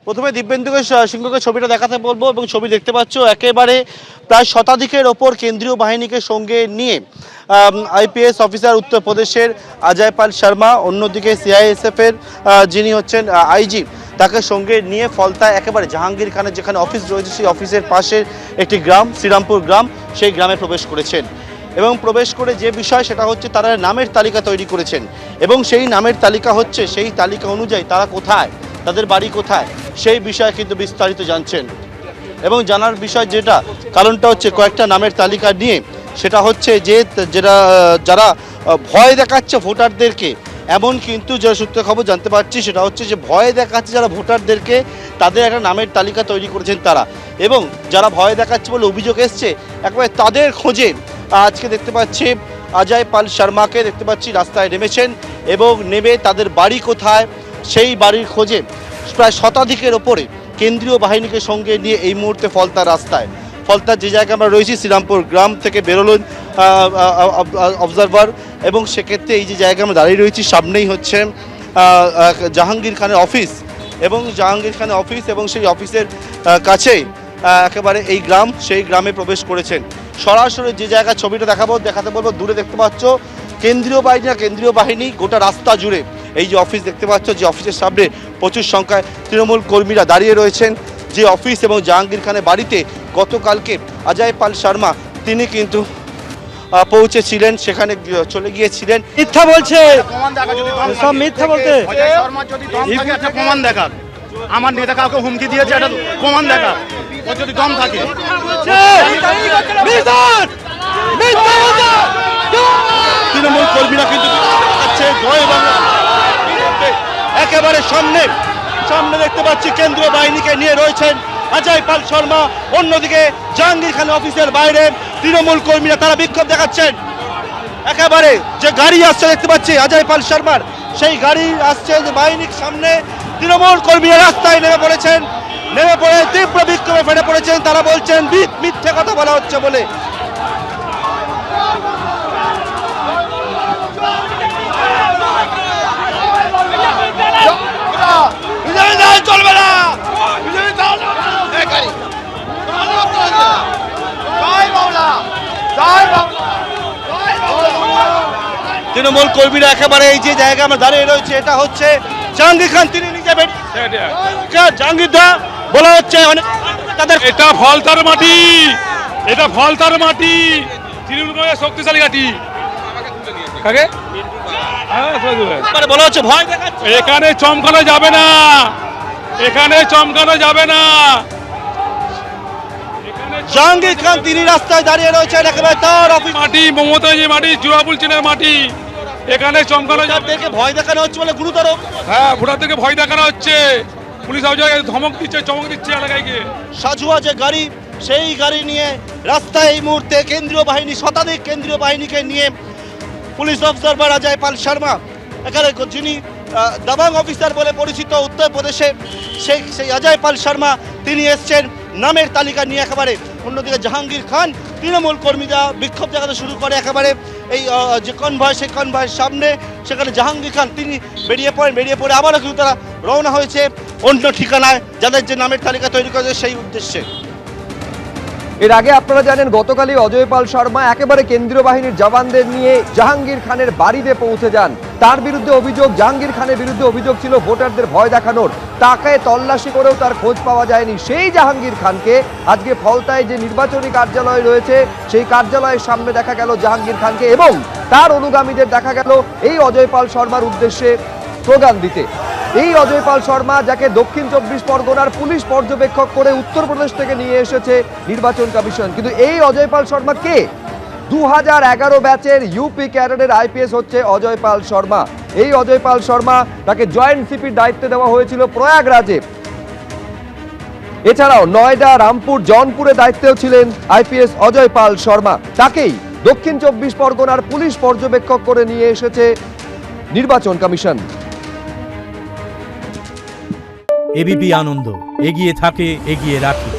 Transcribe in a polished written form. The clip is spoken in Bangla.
প্রথমে দিব্যেন্দুকে সিংহকে ছবিটা দেখাতে বলবো এবং ছবি দেখতে পাচ্ছ একেবারে প্রায় শতাধিকের ওপর কেন্দ্রীয় বাহিনীকে সঙ্গে নিয়ে আইপিএস অফিসার উত্তরপ্রদেশের অজয় পাল শর্মা, অন্যদিকে সিআইএসএফ এর যিনি হচ্ছেন আইজি, তাকে সঙ্গে নিয়ে ফলতায় একেবারে জাহাঙ্গীর খানের যেখানে অফিস রয়েছে সেই অফিসের পাশের একটি গ্রাম শ্রীরামপুর গ্রাম, সেই গ্রামে প্রবেশ করেছেন এবং প্রবেশ করে যে বিষয় সেটা হচ্ছে তারা নামের তালিকা তৈরি করেছেন এবং সেই নামের তালিকা হচ্ছে সেই তালিকা অনুযায়ী তারা কোথায়, তাদের বাড়ি কোথায় সেই বিষয়ে কিন্তু বিস্তারিত জানছেন এবং জানার বিষয় যেটা কারণটা হচ্ছে কয়েকটা নামের তালিকা নিয়ে সেটা হচ্ছে যে যারা ভয় দেখাচ্ছে ভোটারদেরকে, এমন কিন্তু যে সূত্রে খবর জানতে পারছি সেটা হচ্ছে যে ভয় দেখাচ্ছে যারা ভোটারদেরকে তাদের একটা নামের তালিকা তৈরি করেছেন তারা, এবং যারা ভয় দেখাচ্ছে বলে অভিযোগ এসছে একেবারে তাদের খোঁজে আজকে দেখতে পাচ্ছি অজয় পাল শর্মাকে দেখতে পাচ্ছি রাস্তায় নেমেছেন এবং নেমে তাদের বাড়ি কোথায় সেই বাড়ির খোঁজে প্রায় শতাধিকের ওপরে কেন্দ্রীয় বাহিনীকে সঙ্গে নিয়ে এই মুহূর্তে ফলতার রাস্তায়, ফলতার যে জায়গায় আমরা রয়েছি শ্রীরামপুর গ্রাম থেকে বেরোলেন অবজারভার এবং সেক্ষেত্রে এই যে জায়গায় আমরা দাঁড়িয়ে রয়েছি সামনেই হচ্ছে জাহাঙ্গীর খানের অফিস এবং জাহাঙ্গীর খানের অফিস এবং সেই অফিসের কাছেই একেবারে এই গ্রাম, সেই গ্রামে প্রবেশ করেছেন। সরাসরি যে জায়গায় ছবিটা দেখাতে বলবো, দূরে দেখতে পাচ্ছ কেন্দ্রীয় বাহিনী গোটা রাস্তা জুড়ে এই যে অফিস দেখতে পাচ্ছ, যে অফিসের সামনে প্রচুর সংখ্যায় তৃণমূল কর্মীরা দাঁড়িয়ে রয়েছেন। যে অফিস এবং জাহাঙ্গীর খানের বাড়িতে গতকালকে অজয় পাল শর্মা তিনি কিন্তু পৌঁছেছিলেন, সেখানে চলে গিয়েছিলেন। মিথ্যা বলছে, সব মিথ্যা বলতে। প্রমাণ দেখা, আমার নেতা কাউকে হুমকি দিয়েছে, এটা প্রমাণ দেখা, ও যদি দম থাকে। তৃণমূল কর্মীরা কিন্তু জয় বাংলা একেবারে সামনে দেখতে পাচ্ছি কেন্দ্রীয় বাহিনীকে নিয়ে রয়েছেন অজয় পাল শর্মা, অন্যদিকে জাহাঙ্গীর খান অফিসের বাইরে তৃণমূল কর্মীরা তারা বিক্ষোভ দেখাচ্ছেন। একেবারে যে গাড়ি আসছে দেখতে পাচ্ছি অজয় পাল শর্মার, সেই গাড়ি আসছে যে বাহিনীর সামনে তৃণমূল কর্মীরা রাস্তায় নেমে পড়েছেন, নেমে পড়ে তীব্র বিক্ষোভে ফেটে পড়েছেন। তারা বলছেন মিথ্যে কথা বলা হচ্ছে বলে। চলবে না, তৃণমূল কর্মীরা একেবারে এই যে জায়গা আমরা দাঁড়িয়ে রয়েছে এটা হচ্ছে জাহাঙ্গীর খান, তিনি নিজে জাহাঙ্গীর দা বলা হচ্ছে অনেক তাদের এটা ফলতার মাটি, এটা ফলতার মাটি, তৃণমূলের শক্তিশালী ঘাঁটি। কাকে বলা হচ্ছে ভয় দেখাচ্ছে, এখানে চমকানো যাবে না, এখানে চমকানো যাবে না। জাহাঙ্গীর খান তিনি রাস্তায় দাঁড়িয়ে রয়েছেন, একেবারে তার অফিস মাটি, মমতা যে মাটি, জুরাবুল চিনের মাটি, এখানে চমকানো যাবে। ভয় দেখানো হচ্ছে বলে গুরুতর। হ্যাঁ, ভোটারদেরকে ভয় দেখানো হচ্ছে, পুলিশ ধমক দিচ্ছে, চমক দিচ্ছে এলাকায় গিয়ে। সাজুয়া যে গাড়ি, সেই গাড়ি নিয়ে রাস্তায় এই মুহূর্তে কেন্দ্রীয় বাহিনী, শতাধিক কেন্দ্রীয় বাহিনীকে নিয়ে পুলিশ অবজারভার অজয় পাল শর্মা, এখানে যিনি দাবাং অফিসার বলে পরিচিত উত্তরপ্রদেশে, সেই অজয় পাল শর্মা তিনি এসছেন নামের তালিকা নিয়ে একেবারে। অন্যদিকে জাহাঙ্গীর খান তৃণমূল কর্মীরা বিক্ষোভ দেখাতে শুরু করে একেবারে এই যে কনভয়, সেই কনভয়ের সামনে, সেখানে জাহাঙ্গীর খান তিনি বেরিয়ে পড়ে আবারও কিন্তু তারা রওনা হয়েছে অন্য ঠিকানায় যাদের যে নামের তালিকা তৈরি করেছে সেই উদ্দেশ্যে। এর আগে আপনারা জানেন গতকালই অজয় পাল শর্মা একেবারে কেন্দ্রীয় বাহিনীর জওয়ানদের নিয়ে জাহাঙ্গীর খানের বাড়িতে পৌঁছে যান। তার বিরুদ্ধে অভিযোগ, জাহাঙ্গীর খানের বিরুদ্ধে অভিযোগ ছিল ভোটারদের ভয় দেখানোর, তাকে তল্লাশি করেও তার খোঁজ পাওয়া যায়নি। সেই জাহাঙ্গীর খানকে আজকে ফলতায় যে নির্বাচনী কার্যালয় রয়েছে সেই কার্যালয়ের সামনে দেখা গেল জাহাঙ্গীর খানকে এবং তার অনুগামীদের দেখা গেল এই অজয় পাল শর্মার উদ্দেশ্যে স্লোগান দিতে। এই অজয় পাল শর্মা, যাকে দক্ষিণ 24 পরগনার পুলিশ পর্যবেক্ষক করে উত্তরপ্রদেশ থেকে নিয়ে এসেছে নির্বাচন কমিশন, কিন্তু এই অজয় পাল শর্মা কে? 2011 ব্যাচের ইউপি ক্যাডারের আইপিএস হচ্ছে অজয় পাল শর্মা। এই অজয় পাল শর্মা, তাকে জয়েন্ট সিপির দায়িত্ব দেওয়া হয়েছিল প্রয়াগরাজে। এছাড়াও নয়ডা, রামপুর, জৌনপুরে দায়িত্বেও ছিলেন আইপিএস অজয় পাল শর্মা। তাকেই দক্ষিণ 24 পরগনার পুলিশ পর্যবেক্ষক করে নিয়ে এসেছে নির্বাচন কমিশন। এবিপি আনন্দ, এগিয়ে থাকে, এগিয়ে রাখে।